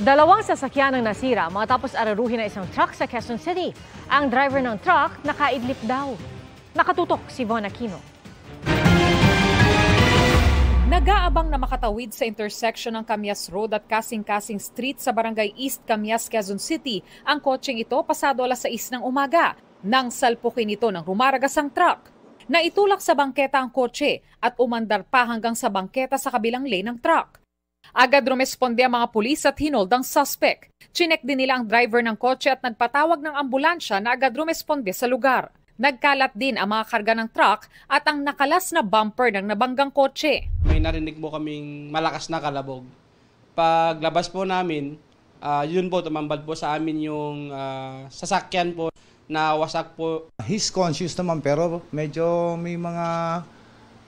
Dalawang sasakyan ang nasira matapos araruhin ng isang truck sa Quezon City. Ang driver ng truck nakaidlip daw. Nakatutok si Von Aquino. Nag-aabang na makatawid sa intersection ng Camias Road at Kasing-Kasing Street sa Barangay East Camias, Quezon City ang kotseng ito pasado alas 6 ng umaga nang salpukin ito ng rumaragasang truck. Naitulak sa bangketa ang kotse at umandar pa hanggang sa bangketa sa kabilang lane ng truck. Agad rumesponde ang mga pulis at hinold ang suspect. Chinek din nila ang driver ng kotse at nagpatawag ng ambulansya na agad rumesponde sa lugar. Nagkalat din ang mga karga ng truck at ang nakalas na bumper ng nabanggang kotse. May narinig po kaming malakas na kalabog. Paglabas po namin, yun po tumambad po sa amin yung sasakyan po na wasak po. He's conscious naman pero medyo may mga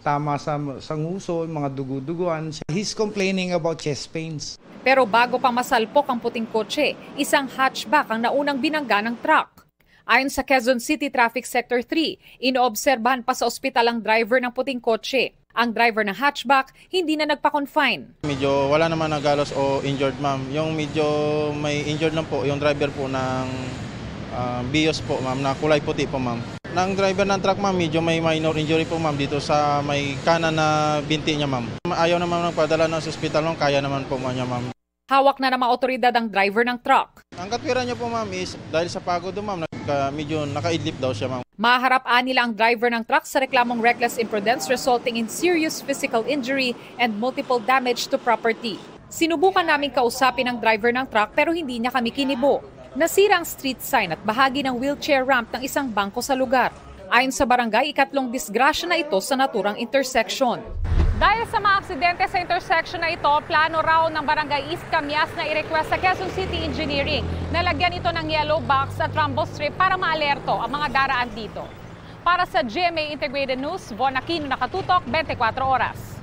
tama sa nguso, mga dugo-duguan. He's complaining about chest pains. Pero bago pa masalpok ang puting kotse, isang hatchback ang naunang binangga ng truck. Ayon sa Quezon City Traffic Sector 3, inoobserbahan pa sa ospital ang driver ng puting kotse. Ang driver ng hatchback hindi na nagpa-confine. Medyo wala naman nagalos o injured, ma'am. Yung medyo may injured lang po, yung driver po ng Bios po, ma'am, na kulay puti po, ma'am. Ng driver ng truck, ma'am, medyo may minor injury po, ma'am, dito sa may kanan na binti niya, ma'am. Ayaw naman nagpadala ng ospital, ma'am, kaya naman po niya, ma'am. Hawak na ng mga otoridad ang driver ng truck. Ang katwiran niya po, ma'am, is dahil sa pagod, ma'am, medyo nakaidlip daw siya, ma'am. Maharap-an nila ang driver ng truck sa reklamong reckless imprudence resulting in serious physical injury and multiple damage to property. Sinubukan namin kausapin ang driver ng truck pero hindi niya kami kinibo. Nasira ang street sign at bahagi ng wheelchair ramp ng isang bangko sa lugar. Ayon sa barangay, ikatlong disgrasya na ito sa naturang intersection. Dahil sa mga aksidente sa intersection na ito, plano raw ng Barangay East Camias na i-request sa Quezon City Engineering na lagyan ito ng yellow box at rumble strip para maalerto ang mga daraan dito. Para sa GMA Integrated News, Von Aquino, nakatutok, 24 oras.